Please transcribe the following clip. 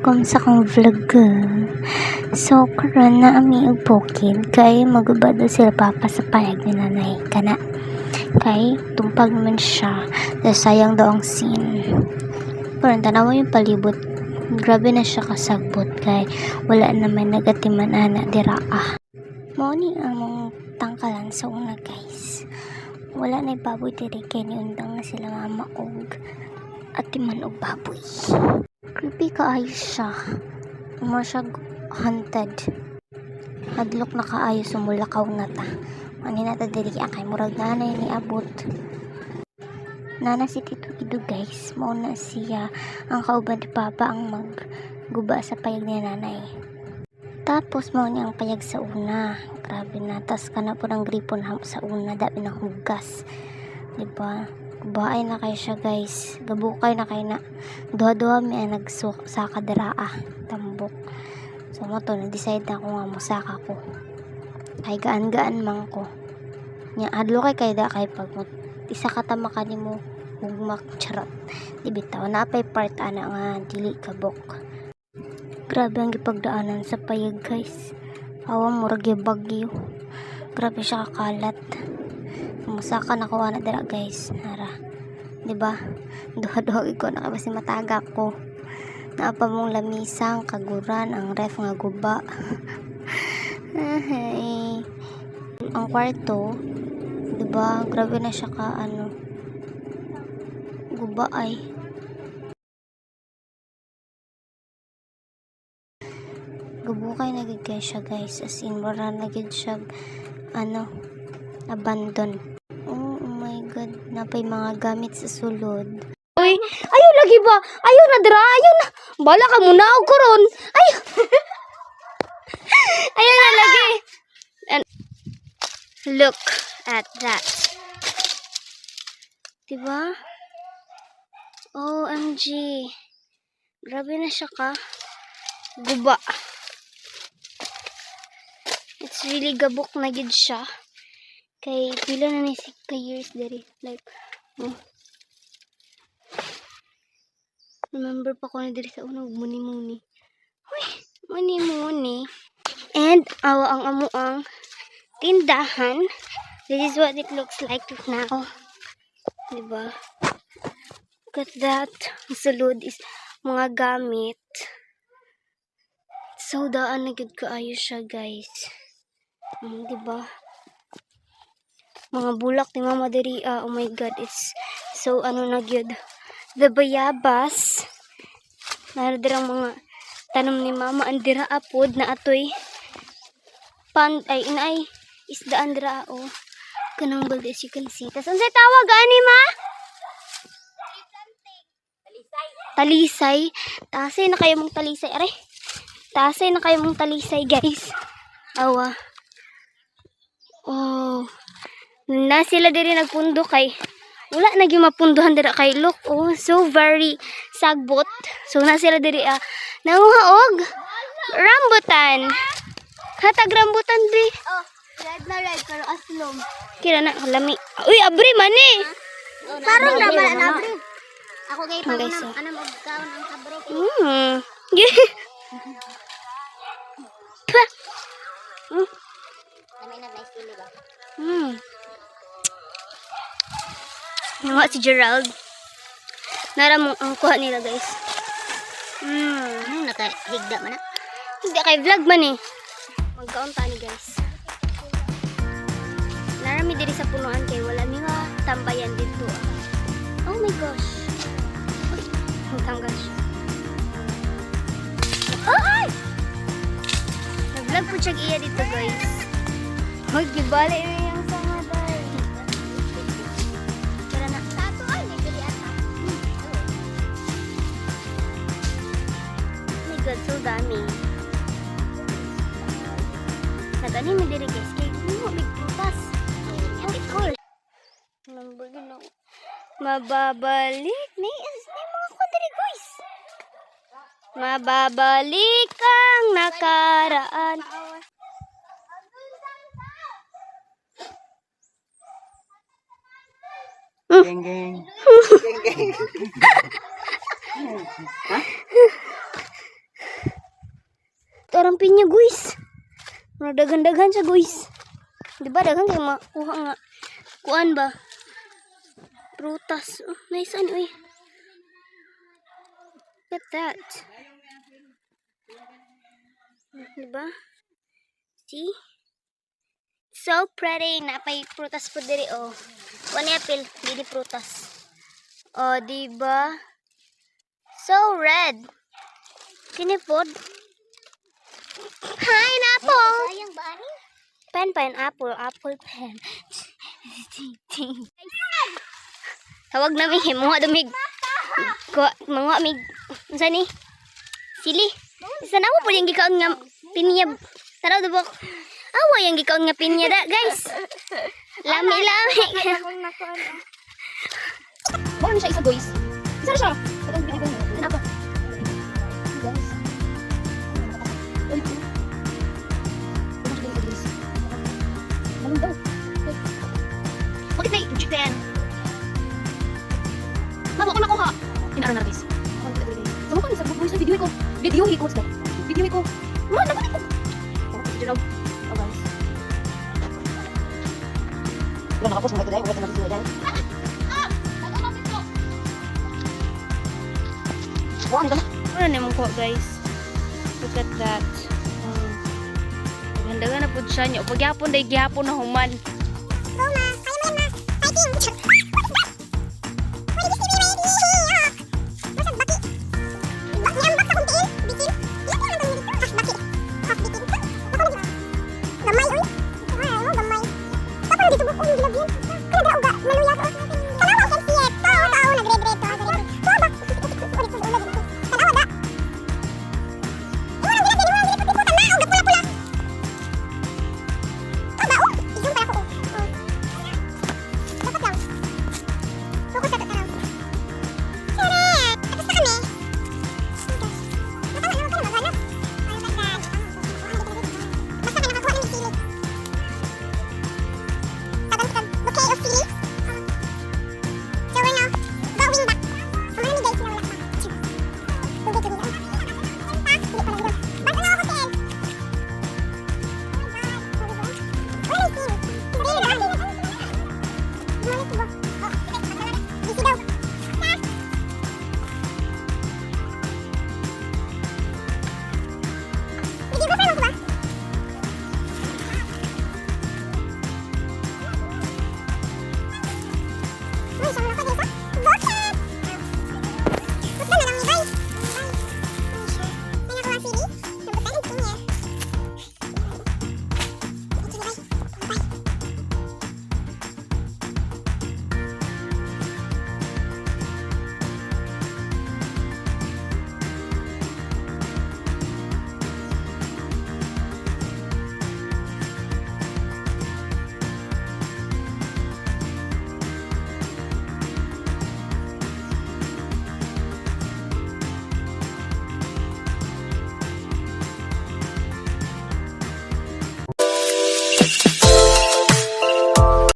welcome sa akong vlog. So karon na ami og bukid kay magubad daw sila papa sa payag ni nanay kana kay tumpag naman siya sayang daw ang scene. Pero tanawa yung palibot, grabe na siya kasagbot kay wala naman nagatiman ana dira mao ni among tangkalan sa una guys. Wala na baboy diri kay niundang na sila mama og atiman og baboy. Creepy kaayo siya. Umar siya haunted. Hadlok na kaayo sumulakaw na ta. Ani na ta diri kay murag nanay ni abot. Nana si Tito Ido guys. Mao na siya ang kauban ni Papa ang magguba sa payag ni nanay. Tapos mao ni ang payag sa una. Grabe na. Tas kana po ng gripon sa una. Dabi ng hugas. Diba? Baay na kay siya guys. Gabukay na kay na. Duha-duha may nagsaka diraa. Tambok. So mo to, nag-decide na ako nga musaka ko. Kay gaan-gaan man ko. Nya adlo kay da kay pag isa ka tama ka nimo hugmak charot. Di bitaw na pay part ana nga dili kabok. Grabe ang gipagdaanan sa payag guys. Awa murag bagyo. Grabe siya kakalat. Musaka na kuha na dira guys. Nara. Diba? Duha-duha ko na kasi matagak ko. Naapa mong lamisang, kaguran, ang ref nga guba. Ay. Ang kwarto, diba? Grabe na siya ka guba ay. Gabukay na gid kay siya guys. As in, wala na gid siya abandon. Oh my god, napay mga gamit sa sulod. Uy, ayaw lagi ba? Ayaw na dira, ayaw na. Bala ka muna og karon. Ayaw. Ayaw na lagi. And look at that. Diba? OMG. Grabe na siya ka. Guba. It's really gabok na gid siya. Kay pila na ni ka years diri like remember pa ko na diri sa unang muni-muni. Uy, muni-muni. And awa ang amuang tindahan. This is what it looks like now. Diba? Look at that. Ang sulod is mga gamit. So daan na gid kaayo siya guys. Diba? Mga bulak ni mama diri, oh my god, it's so na gyud. The bayabas naradirang mga tanom ni mama andira apod na atoy ay inay isdaan dira kanang gold as you can see. Tas unsay tawag ani ma? Talisay. Tasay na kayo mong talisay are. Tasay na kayo mong talisay guys. Awa. Oh. Na sila diri nagpundo kay wala na gyud mapunduhan dira kay look so very sagbot. So na sila diri nanguhaog rambutan. Hatag rambutan bi. Oh, red na red pero aslom. Kira na lami. Uy, abri man ni. Parang naman na abri. Ako gay pa guys, anam og kaon ang kabro. Kami na nice dili ba? Nga si Gerald. Nara mo ang kuha nila guys. Nakahigda man na. Hindi kay vlog man eh. Magkaunta ni guys. Nara mi diri sa punuan kay wala mi tambayan dito. Oh my gosh. Uy, hutang gosh. Ay! Nag-vlog po siya iya dito guys. Hoy, gibali na yung sama day. Kira na. Tato ay nagdili ata. Oh my god, so dami. Nagani mi diri guys. Kay mo bigtas. Of course. Number gino. Mababalik ni mga ko diri guys. Mababalik ang nakaraan. Geng geng. Geng geng. arang pinya guys. Mga dagan-dagan siya guys. Di ba dagan kayo makuha nga. Kuan ba? Prutas. Oh, nice ano eh. Look at that. Di ba? See? So pretty. Napay prutas po diri oh. One apple, di prutas. Oh, di ba? So red. Kini pod. Pineapple. Sayang ba ani? Pineapple, apple pen. Tawag namin himuha dumig. Mga mig unsa ni? Sili. Isa na mo po yung gikaon nga pinya. Tara dubok. Awa yung gikaon nga pinya da, guys. Lami-lami. Bawal siya isa guys. Isa na siya. Katong binibang niya. Ano pa? Guys. Malong daw. Bakit na Japan? Mako ko makuha. Inaran na guys. Sama ko ni sa buhay sa video ko. Video ko sa. Video ko. Mo na ko. Video daw. Oh guys. Wala nakapos mo ito dahil. Wala na video dahil. Ano naman ko guys? Look at that. Ganda na po siya niyo. Pagyapon dahil gyapon na human. Roma, kayo man na. Fighting!